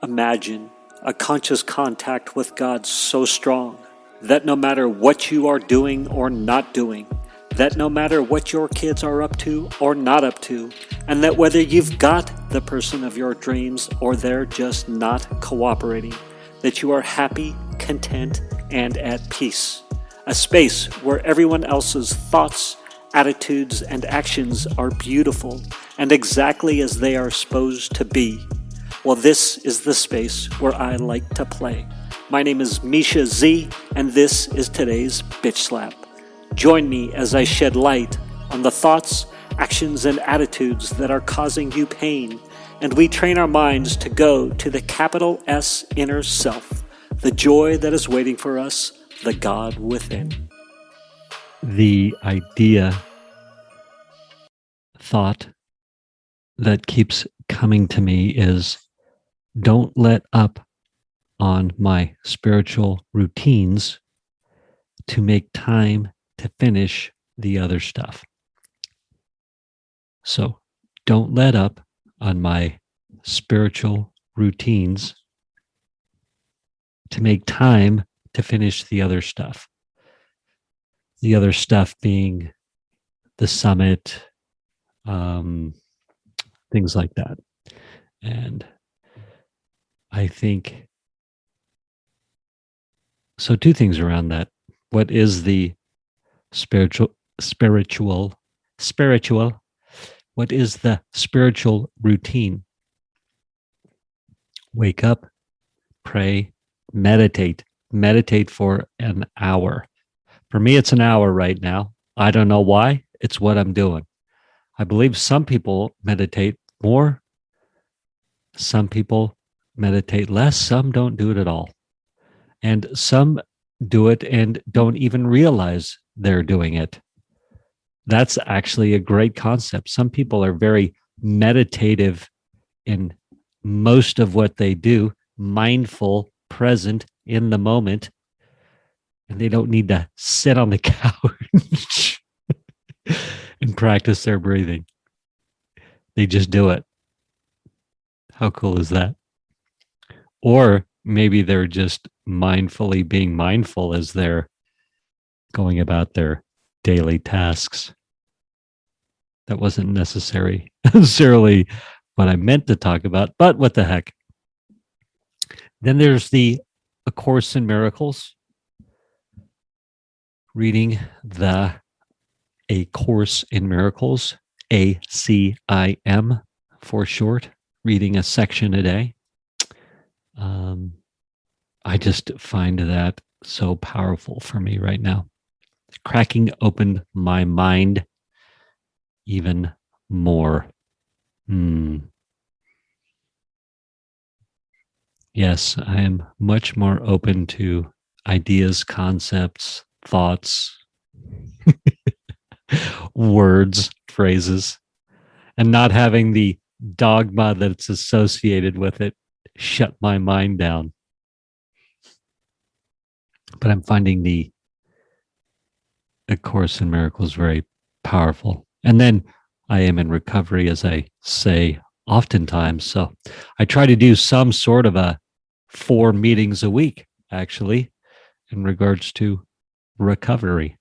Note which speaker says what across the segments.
Speaker 1: Imagine a conscious contact with God so strong that no matter what you are doing or not doing, that no matter what your kids are up to or not up to, and that whether you've got the person of your dreams or they're just not cooperating, that you are happy, content, and at peace. A space where everyone else's thoughts, attitudes, and actions are beautiful and exactly as they are supposed to be. Well, this is the space where I like to play. My name is Misha Z, and this is today's Bitch Slap. Join me as I shed light on the thoughts, actions, and attitudes that are causing you pain, and we train our minds to go to the capital S inner self, the joy that is waiting for us, the God within.
Speaker 2: The idea, thought that keeps coming to me is don't let up on my spiritual routines to make time to finish the other stuff. So don't let up on my spiritual routines to make time to finish the other stuff. The other stuff being the summit, things like that. And I think, so two things around that. What is the spiritual? What is the spiritual routine? Wake up, pray, meditate for an hour. For me, it's an hour right now. I don't know why. It's what I'm doing. I believe some people meditate more. Some people meditate less. Some don't do it at all. And some do it and don't even realize they're doing it. That's actually a great concept. Some people are very meditative in most of what they do, mindful, present in the moment, and they don't need to sit on the couch and practice their breathing. They just do it. How cool is that? Or maybe they're just mindfully being mindful as they're going about their daily tasks. That wasn't necessarily what I meant to talk about, but what the heck. Then there's A Course in Miracles. Reading A Course in Miracles, ACIM for short, reading a section a day. I just find that so powerful for me right now. Cracking open my mind even more. Yes, I am much more open to ideas, concepts, thoughts, words, phrases, and not having the dogma that's associated with it shut my mind down. But I'm finding A Course in Miracles very powerful. And then I am in recovery, as I say oftentimes. So I try to do some sort of 4 meetings a week, actually, in regards to recovery.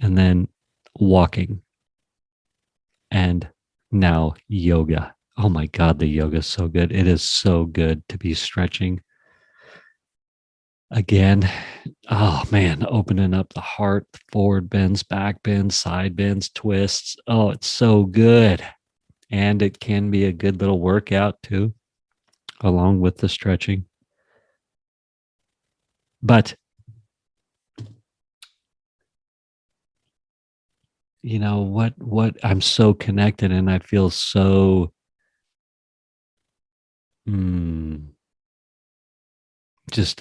Speaker 2: And then walking. And now yoga. Oh my God, the yoga is so good. It is so good to be stretching. Again, oh man, opening up the heart, forward bends, back bends, side bends, twists. Oh, it's so good. And it can be a good little workout too, along with the stretching. But, you know, what I'm so connected and I feel so just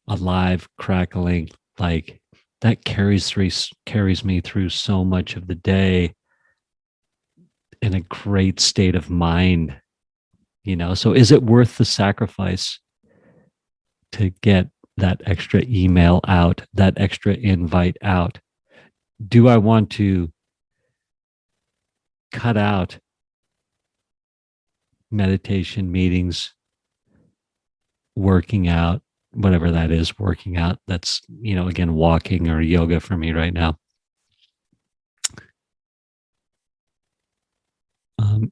Speaker 2: alive, crackling, like that carries me through so much of the day in a great state of mind, you know. So is it worth the sacrifice to get that extra email out, that extra invite out? Do I want to cut out meditation meetings, working out, whatever that is, working out. That's, again, walking or yoga for me right now.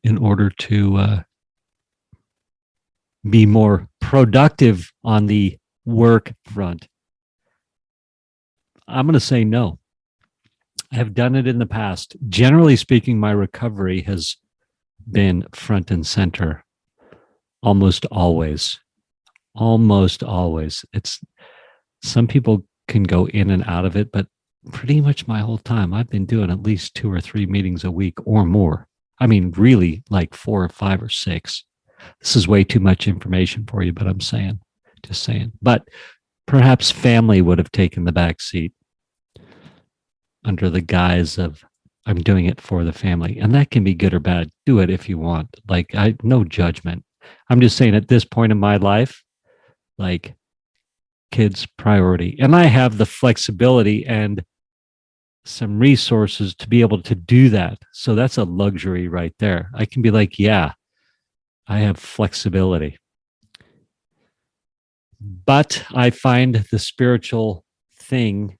Speaker 2: In order to be more productive on the work front. I'm going to say no. I have done it in the past. Generally speaking, my recovery has been front and center almost always. Almost always. It's some people can go in and out of it, but pretty much my whole time I've been doing at least 2 or 3 meetings a week or more. I mean, really like 4 or 5 or 6. This is way too much information for you, but I'm just saying. But perhaps family would have taken the back seat under the guise of I'm doing it for the family. And that can be good or bad. Do it if you want. Like, no judgment. I'm just saying at this point in my life, like, kids priority. And I have the flexibility and some resources to be able to do that. So that's a luxury right there. I can be like, yeah, I have flexibility. But I find the spiritual thing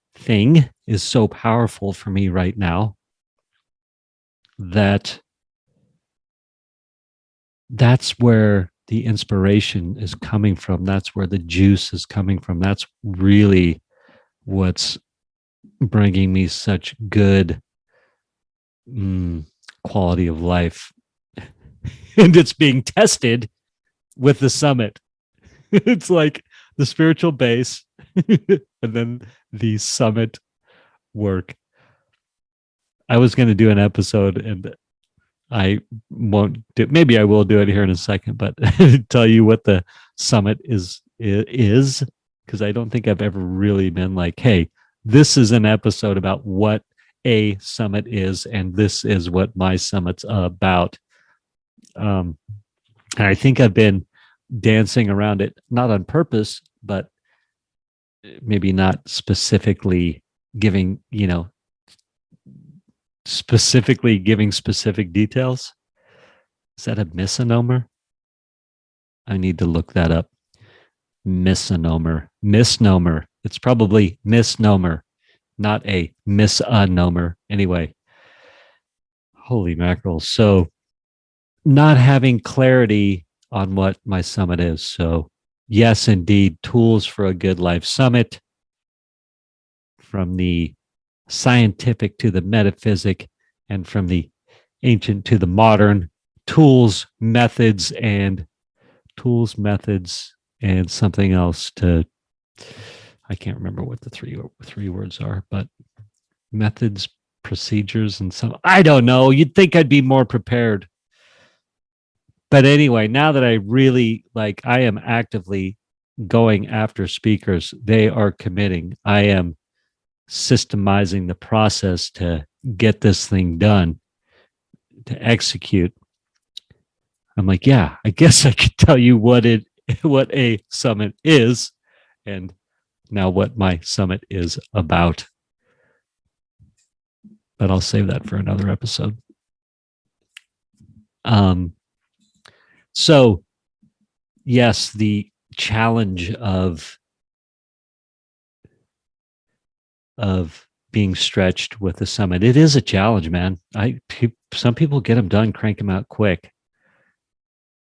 Speaker 2: is so powerful for me right now that's where the inspiration is coming from. That's where the juice is coming from. That's really what's bringing me such good quality of life. And it's being tested with the summit. It's like the spiritual base and then the summit work. I was going to do an episode and I won't do, maybe I will do it here in a second, but tell you what the summit is, because I don't think I've ever really been like, hey, this is an episode about what a summit is, and this is what my summit's about. And I think I've been dancing around it, not on purpose, but maybe not specifically giving, specific details. Is that a misnomer? I need to look that up. Misnomer. It's probably misnomer, not a misnomer. Anyway, holy mackerel. So not having clarity on what my summit is. So yes, indeed, tools for a good life summit, from the scientific to the metaphysic, and from the ancient to the modern, tools, methods, and something else to, I can't remember what the three words are, but methods, procedures, and some, I don't know. You'd think I'd be more prepared. But anyway, now that I really, I am actively going after speakers, they are committing. I am systemizing the process to get this thing done, to execute. I'm like, yeah, I guess I could tell you what a summit is, and now what my summit is about. But I'll save that for another episode. So yes, the challenge of being stretched with the summit. It is a challenge, man. Some people get them done, crank them out quick.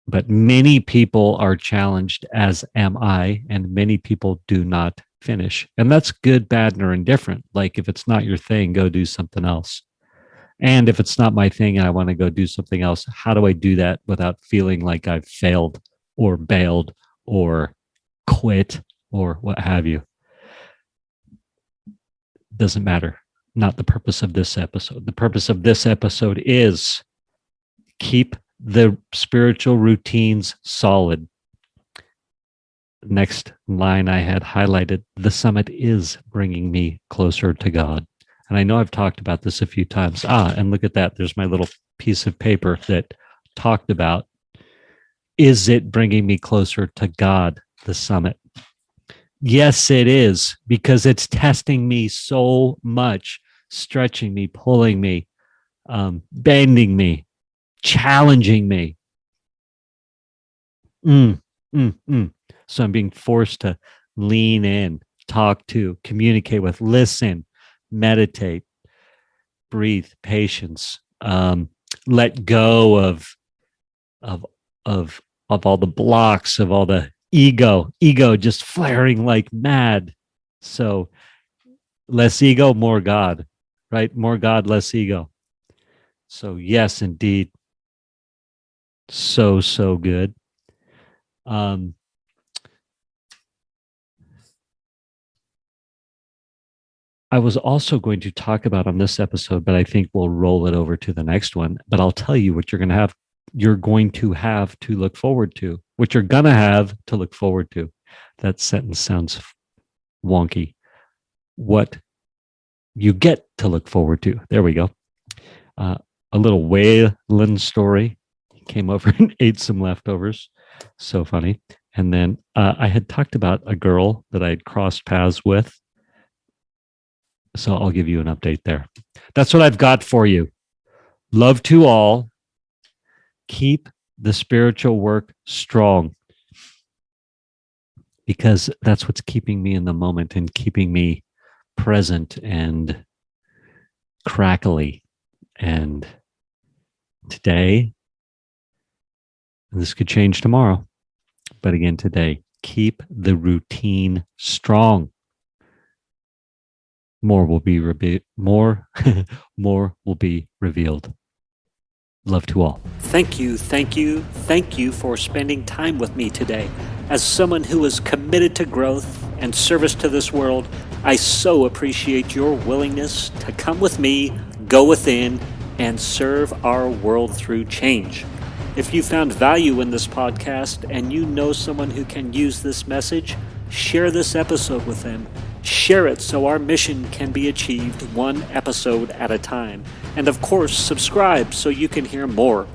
Speaker 2: But many people are challenged, as am I, and many people do not finish. And that's good, bad, or indifferent. Like, if it's not your thing, go do something else. And if it's not my thing and I want to go do something else, how do I do that without feeling like I've failed or bailed or quit or what have you? Doesn't matter. Not the purpose of this episode. The purpose of this episode is keep the spiritual routines solid. Next line I had highlighted, the summit is bringing me closer to God. And I know I've talked about this a few times. And look at that. There's my little piece of paper that talked about, is it bringing me closer to God, the summit? Yes, it is, because it's testing me so much, stretching me, pulling me, bending me, challenging me. Mm, So I'm being forced to lean in, talk to, communicate with, listen, meditate, breathe, patience, let go of of of all the blocks, of all the ego just flaring like mad. So less ego, more God, right? More God, less ego. So yes, indeed, so good. Um, I was also going to talk about on this episode, but I think we'll roll it over to the next one. But I'll tell you what you're going to have to look forward to, what you're going to have to look forward to. That sentence sounds wonky. What you get to look forward to. There we go. Uh, a little Wayland story. He came over and ate some leftovers. So funny. And then I had talked about a girl that I'd crossed paths with. So I'll give you an update there. That's what I've got for you. Love to all. Keep the spiritual work strong, because that's what's keeping me in the moment and keeping me present and crackly. And today, this could change tomorrow, but again, today, keep the routine strong. More will be more will be revealed. Love to all.
Speaker 1: Thank you for spending time with me today. As someone who is committed to growth and service to this world, I so appreciate your willingness to come with me, go within, and serve our world through change. If you found value in this podcast and you know someone who can use this message, share this episode with them. Share it so our mission can be achieved one episode at a time. And of course, subscribe so you can hear more.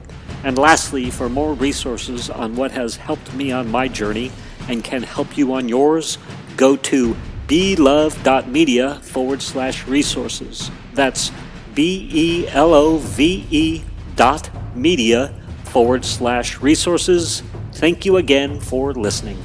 Speaker 1: And lastly, for more resources on what has helped me on my journey and can help you on yours, go to belove.media/resources. That's BELOVE.media/resources. Thank you again for listening.